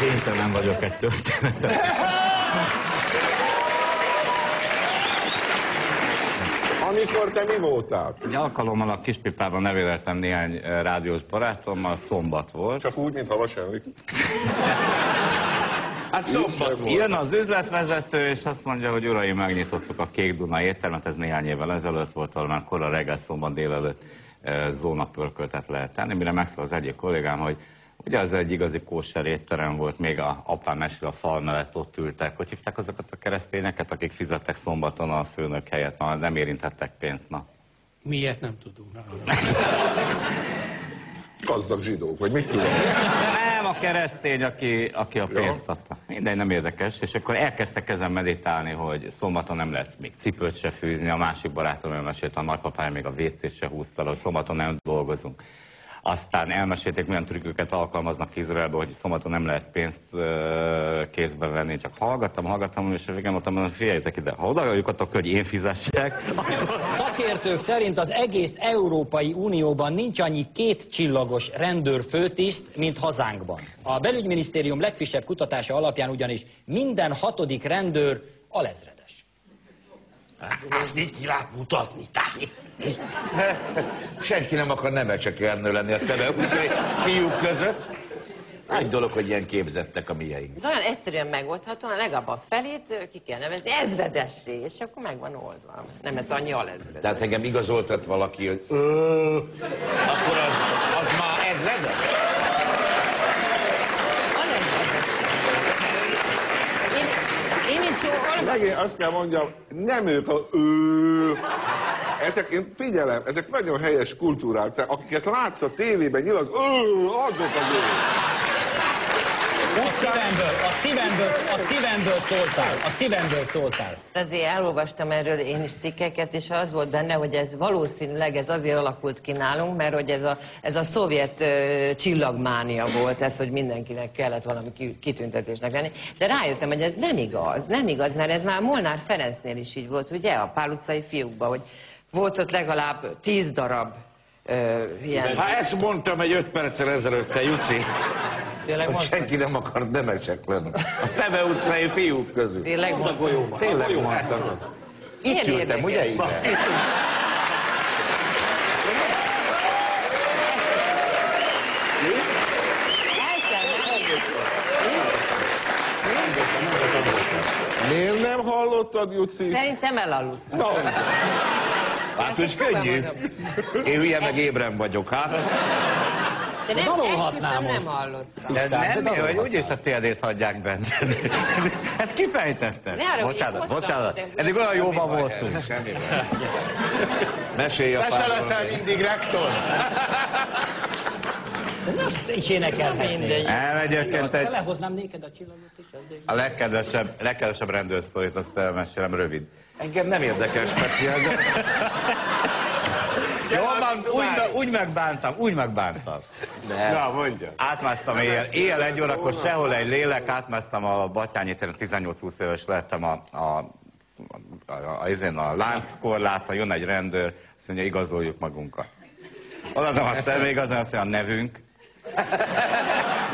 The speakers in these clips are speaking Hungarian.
Kénytelen vagyok egy történetet. Amikor te mi voltál? Egy alkalommal a Kispipában neveltem néhány rádiós barátommal, szombat volt. Csak úgy, mint Havas Henrik. Hát szombat volt. Jön az üzletvezető, és azt mondja, hogy uraim, megnyitottuk a Kék Duna éttermet, ez néhány évvel ezelőtt volt, valamikor a reggel szombat délelőtt zónapörköltet lehet tenni, mire megszól az egyik kollégám, hogy ugye ez egy igazi kóser étterem volt, még a apám mesél, a fal mellett ott ültek. Hogy hívták azokat a keresztényeket, akik fizettek szombaton a főnök helyett, nem érintettek pénzt, na. Miért nem tudunk? Gazdag zsidók, vagy mit tudom? Nem, a keresztény, aki a pénzt adta. Mindegy, nem érdekes. És akkor elkezdtek ezen meditálni, hogy szombaton nem lehet még cipőt se fűzni. A másik barátom elmesélte, a nagypapája még a WC-t se húzta, hogy szombaton nem dolgozunk. Aztán elmesélték, milyen trükköket alkalmaznak Izraelbe, hogy szombaton nem lehet pénzt kézbe venni. Csak hallgattam, és végén mondtam, hogy figyeljétek ide, ha odajuttatok, hogy én fizessek. Szakértők szerint az egész Európai Unióban nincs annyi 2 csillagos rendőrfőtiszt, mint hazánkban. A belügyminisztérium legfrissebb kutatása alapján ugyanis minden 6. rendőr alezredes. Azt így ki lehet mutatni, táj. Senki nem akar Nemecsek Ernő lenni a Teve utcai fiúk között. Nagy dolog, hogy ilyen képzettek a mieink. Ez olyan egyszerűen megoldható, legalább a felét ki kell nevezni ezredessé, és akkor meg van oldva. Nem ez annyi alezredes. Tehát engem igazoltat valaki, hogy akkor az már ezredes? Én is jó. Megint azt kell mondjam, nem ők a ezek, én figyelem, ezek nagyon helyes kultúrák, te, akiket látsz a tévében nyilag, azok az A szívemből szóltál. Azért elolvastam erről én is cikkeket, és az volt benne, hogy ez valószínűleg ez azért alakult ki nálunk, mert hogy ez a szovjet csillagmánia volt, ez, hogy mindenkinek kellett valami kitüntetésnek lenni. De rájöttem, hogy ez nem igaz, mert ez már Molnár Ferencnél is így volt, ugye, a Pál utcai fiúkban, hogy volt ott legalább 10 darab ilyen... Hát ezt mondtam egy 5 perccel ezelőtt, te Juci. Hogy senki nem akar Nemecsek lenni. A Teve utcai fiúk közül. Tényleg mondtam. Tényleg mondtam. Itt ültem, ugye ide? Miért nem hallottad, Juci? Szerintem elaludtam. No. Hát, hogy könnyű. Én hülye meg ébren vagyok, hát. De nem, esküszöm, nem hallottam. Nem, hogy úgyis a tiédét hagyják bent. Ezt kifejtette. Bocsánat. Eddig olyan jóban voltunk. Mesélj a Te se leszel mindig rektor. De most is énekelhetnél. Elmegyek egy... Lehoznám néked a csillagot is. A legkedvesebb rendőrsztorit, azt elmesélem, rövid. Engem nem érdekel speciál, de... Jó van, úgy megbántam. Na, mondja. Átmásztam éjjel 1 órakor, sehol egy lélek, átmásztam a Batthyány téren, 18-20 éves lettem a lánckorláton, jön egy rendőr, azt mondja, igazoljuk magunkat. Odaadom a személyigazolványt, azt mondja, a nevünk.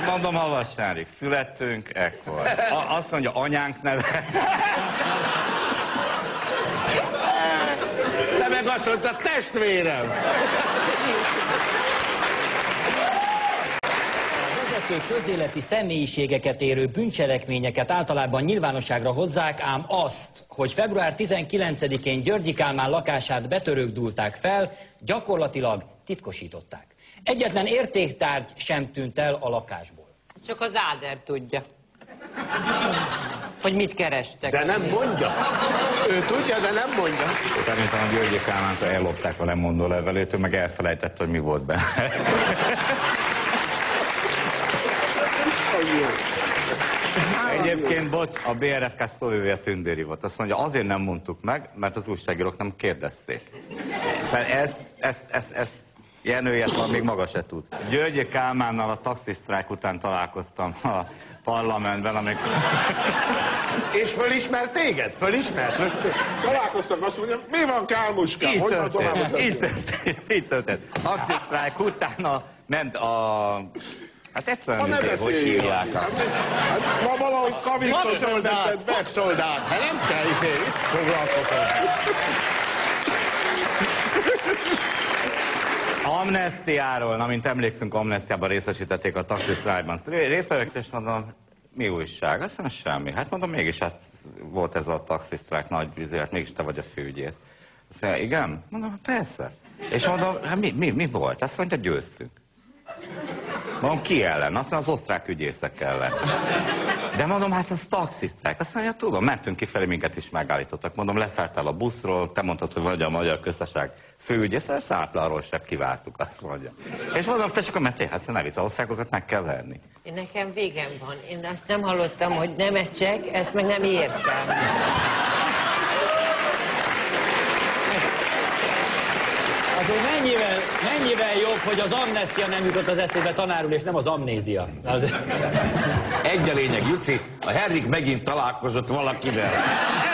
Mondom, Havas Henrik, születtünk ekkor. Azt mondja, anyánk neve. Te meg azt mondta, testvérem! Vezető közéleti személyiségeket érő bűncselekményeket általában nyilvánosságra hozzák, ám azt, hogy február 19-én Györgyi Kálmán lakását betörők dúlták fel, gyakorlatilag titkosították. Egyetlen értéktárgy sem tűnt el a lakásból. Csak az Áder tudja, hogy mit kerestek. De nem mondja. Ő tudja, de nem mondja. Szerintem a Györgyi Kálmántól ellopták a lemondó levelét, ő meg elfelejtett, hogy mi volt benne. Egyébként, bocs, a BRFK szóvivője Tündéri volt. Azt mondja, azért nem mondtuk meg, mert az újságírók nem kérdezték. Szóval ezt Jenőjét van, még maga se tud. Györgyi Kálmánnal a taxisztrájk után találkoztam a parlamentben, amikor... És fölismert téged? Fölismert? Találkoztak, azt mondja, mi van, Kálmuskám? Így történt. Taxisztrájk után ment a Hát egyszerűen Ne hogy beszéljünk. hívják? Hát ma valahogy kavicsot Fogsoldát, fogsoldát. Hát nem kell itt foglalkozni. Amnestiáról, na mint emlékszünk, amnestiában részesítették a taxisztrájkban. Résztvevőket, és mondom, mi újság? Azt mondom, semmi. Hát mondom, mégis hát volt ez a taxisztrájk nagy vizélet, mégis te vagy a főügyész. Azt mondja, igen? Mondom, persze. És mondom, hát mi volt? Azt mondja, győztünk. Mondom, ki ellen? Azt mondja, az osztrák ügyészek ellen. De mondom, hát az taxisztrák. Azt mondja, tudom, mentünk kifelé, minket is megállítottak. Mondom, leszálltál a buszról, te mondtad, hogy vagy a Magyar Köztársaság főügyész, szállt le, arról sem kivártuk, azt mondja. És mondom, te csak a metét, hát ne visz, az osztrákokat meg kell verni. Én nekem végem van. Én azt nem hallottam, hogy nemecsek, ezt meg nem értem. Azért mennyivel jobb, hogy az amnestia nem jutott az eszébe tanár úr, és nem az amnézia. Egy a lényeg, Juci, a Henrik megint találkozott valakivel.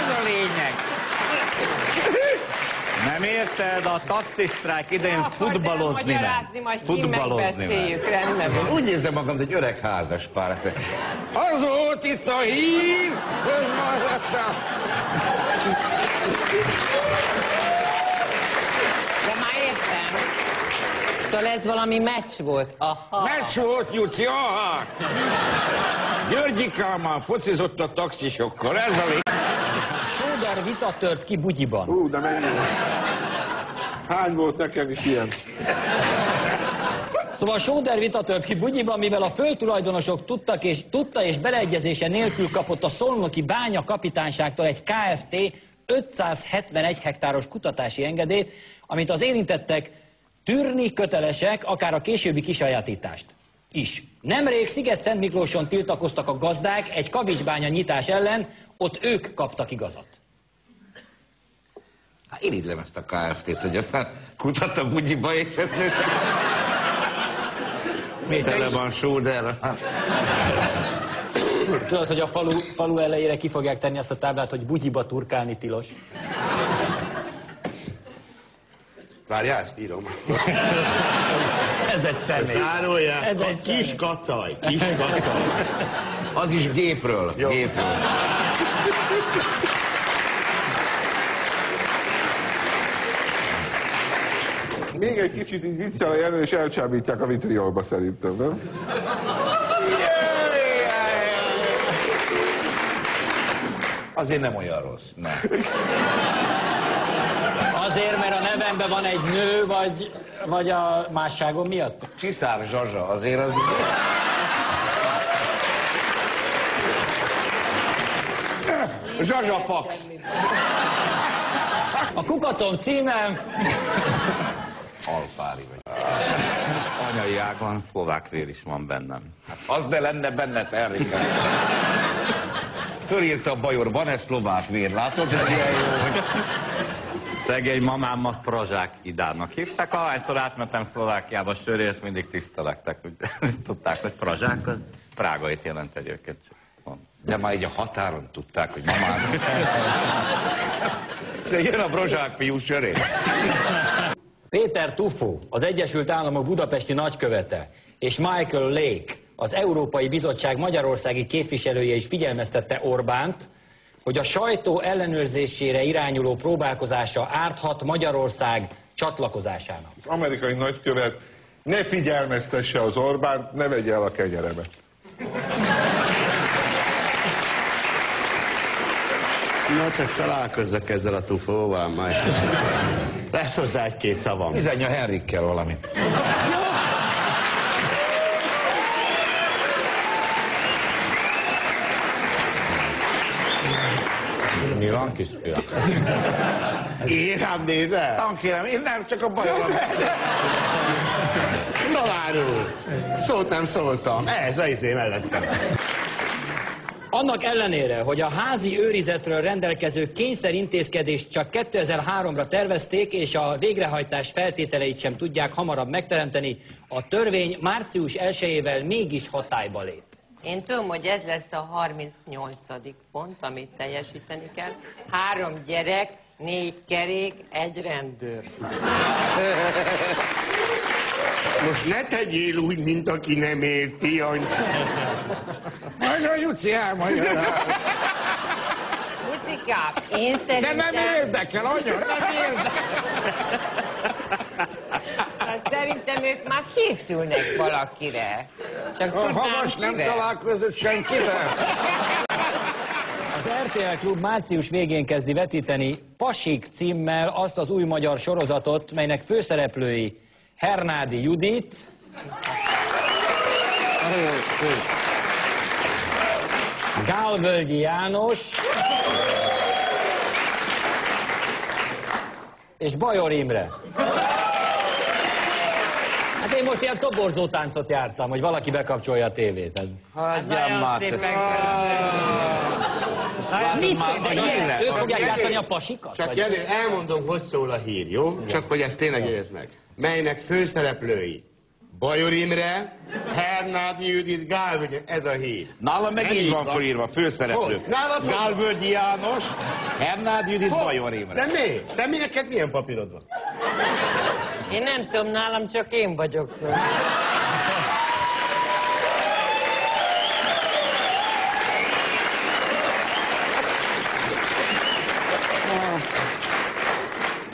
Ez a lényeg. Nem érted? A taxisztrájk idején futballozni Magyarázni, majd Futballozni megbeszéljük, rendben van. Úgy érzem magam, hogy egy öreg házas pár. Az volt itt a hír, hogy maradtam. De már értem. Szóval ez valami meccs volt. Aha. Meccs volt, Juci, aha! Györgyikámmal focizott a taxisokkal, ez a lényeg. Sóder vita tört ki Bugyiban. De mennyi? Hány volt nekem is ilyen? Szóval Sóder vita tört ki Bugyiban, mivel a földtulajdonosok tudta és beleegyezése nélkül kapott a szolnoki bánya kapitányságtól egy Kft. 571 hektáros kutatási engedélyt, amit az érintettek tűrni kötelesek, akár a későbbi kisajátítást is. Nemrég Sziget-Szentmiklóson tiltakoztak a gazdák egy kavicsbánya nyitás ellen, ott ők kaptak igazat. Hát irigylem ezt a Kft-t, hogy aztán kutat a Bugyiba, és ezt... Tele van Sóder. Tudod, hogy a falu elejére ki fogják tenni azt a táblát, hogy Bugyiba turkálni tilos. Várjál, ezt írom. Ez egy személy. Zárójel. Ez egy Kis kacaj, kis kacaj. Az is gépről. Jó. Gépről. Még egy kicsit így viccel a jelen, és elcsábítják a vitriolba szerintem, nem? Azért nem olyan rossz. Nem. Azért, mert a nevemben van egy nő, vagy a másságom miatt? Csiszár Zsazsa, azért az... Zsazsa Fax. A kukacom címem... Alpári vagy. Anyai ágon szlovák vér is van bennem. Az de lenne benned, Enrique. Fölírta a Bajor, van-e szlovák vér, látod? Ez ilyen jó, hogy... Szegény mamámat Prazsák Idának hívták. Ahányszor átmentem Szlovákiába sörért, mindig tisztelektek. Tudták, hogy Prazsák az Prágait jelent egyébként. De már így a határon tudták, hogy mamának. Szóval jön a Brozsák fiú sörét. Péter Tufo, az Egyesült Államok budapesti nagykövete, és Michael Lake, az Európai Bizottság magyarországi képviselője is figyelmeztette Orbánt, hogy a sajtó ellenőrzésére irányuló próbálkozása árthat Magyarország csatlakozásának. Az amerikai nagykövet ne figyelmeztesse az Orbánt, ne vegye el a kenyeremet. Na, csak találkozzak ezzel a Tufóval majd. Lesz hozzá egy-két szavam. Bizony a Henrikkel valamit. Mi van, kisfiam? Én rám nézel? Tankérem, én nem, csak a Bajor. Tanár úr, szót nem szóltam. Ez az izé mellettem. Annak ellenére, hogy a házi őrizetről rendelkező kényszerintézkedést csak 2003-ra tervezték, és a végrehajtás feltételeit sem tudják hamarabb megteremteni, a törvény március 1-ével mégis hatályba lép. Én tudom, hogy ez lesz a 38. pont, amit teljesíteni kell. 3 gyerek, 4 kerék, 1 rendőr. Most ne tegyél úgy, mint aki nem érti, Jancsi. Majd a Juci elmagyarál. Mucikám, én De szerintem... nem érdekel, anya, nem érdekel. Szóval szerintem ők már készülnek valakire. Csak A tudnám, Havas nem kivel. találkozott senkivel. Az RTL Klub március végén kezdi vetíteni Pasik címmel azt az új magyar sorozatot, melynek főszereplői Hernádi Judit, Gálvölgyi János és Bajor Imre. Hát én most ilyen toborzó táncot jártam, hogy valaki bekapcsolja a tévét. Hagyjam már, te Ők fogják játszani a pasikat? Csak Jenő, elmondom, hogy szól a hír, jó? Csak hogy ezt tényleg jegyezd meg. Melynek főszereplői Bajor Imre, Hernádi Judit, Gálvölgyi, ez a hír. Nálam meg így van fölírva, főszereplők. Hol? Nálad hogy van? Gálvölgyi János, Hernádi Judit, Bajor Imre. De mi? De mi neked milyen papírod van? Én nem tudom, nálam csak én vagyok föl.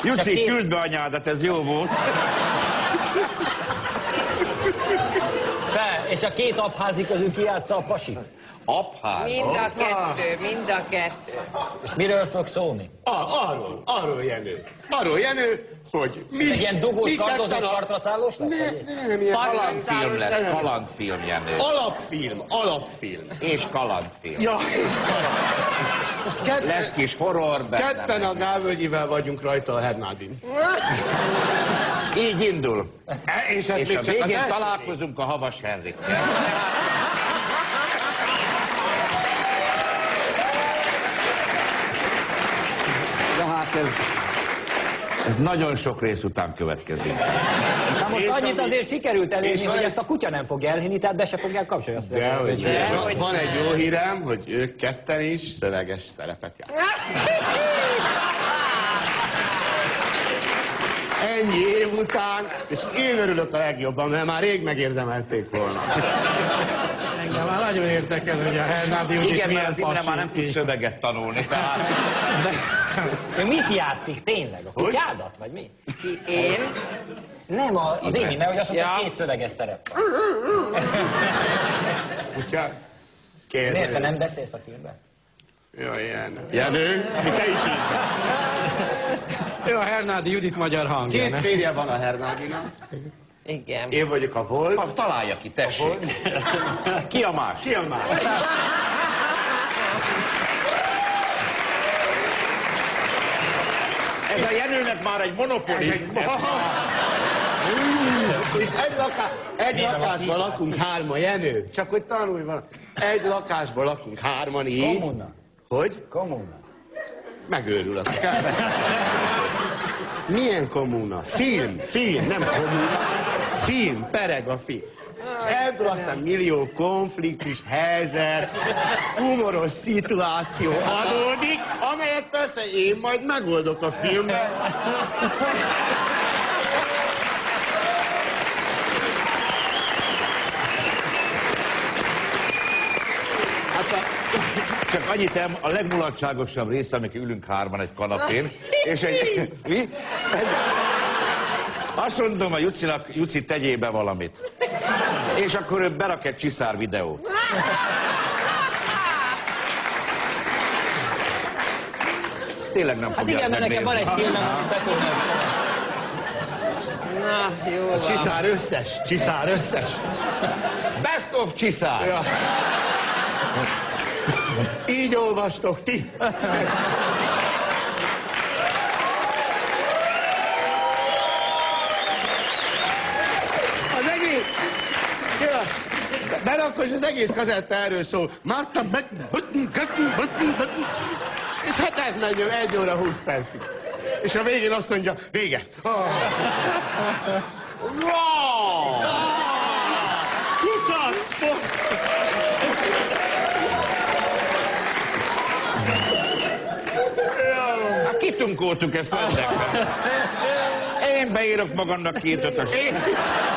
Juci, küld be anyádat, ez jó volt. És a két abházi közül ki játsza a pasit? Abház. Mind a kettő, mind a kettő. És miről fog szólni? Arról, Jenő. Arról, Jenő, hogy mi... Egy ilyen dugós, mi kardozós, tetten a- partraszállós lesz? Nem, ilyen Kalandfilm lesz, kalandfilm, Jenő. Alapfilm. És kalandfilm. Ja, és kaland. Lesz kis horror, de Ketten nem a Gálvölgyivel vagyunk rajta a Hernádin. így indul. És ez És még a csak az végén első találkozunk a Havas Henrikkel. De hát ez nagyon sok rész után következik. Na most És annyit ami- azért sikerült elérni, és hogy van ezt a kutya nem fogja elhinni, tehát be se fogják kapcsolni. Azt De, hogy hogy van egy jó hírem, hogy ők ketten is szöveges szerepet játszanak. Ennyi év után, és én örülök a legjobban, mert már rég megérdemelték volna. Engem már nagyon érdekel, hogy a Hernádi Judit Igen, mert milyen az Imre már nem tud pasi. szöveget tanulni, tehát... Ő mit játszik tényleg? A kutyádat, vagy mi? Ki én? Nem, az Émi, mert hogy azt mondta, Ja. két szöveges szerep. Kutya? Miért te nem beszélsz a filmben? Jaj, Jenő, te is így. Ő a Hernádi Judit magyar hangja. Két ne? férje van a Hernádinak. Igen. Én vagyok a Volt. Találja ki, tessék. Ki a más? Ki a más? Ez a Jenőnek már egy monopoli. És egy lakásban lakunk hárman, Jenő. Csak hogy tanulj van. Egy lakásban lakunk hárman így. Kommuna. Hogy? Kommuna. Megőrülök. Milyen kommuna? Film, nem kommuna. Film, pereg a film. És ebből aztán millió konfliktus, helyzet, humoros szituáció adódik, amelyet persze én majd megoldok a filmben. Csak annyit a legmulatságosabb része, amikor ülünk hárman egy kanapén, és mi? Azt mondom a Jucinak, Juci, tegyél be valamit. És akkor ő berak egy csiszár videót. Tényleg nem Hát fogják igen, mert nekem van egy megnézni. filmem, amit beszélnek. Na, jó van. Csiszár összes. Best of csiszár! Ja. Így olvastok ti. Az egész... Ja. Berakos, az egész kazetta erről szól. Márta, és hát ez megy 1 óra 20 percig. És a végén azt mondja, vége. Wow! Kukat! Hát kitunkoltuk ezt rendekben. Én beírok magamnak 2 5-ös.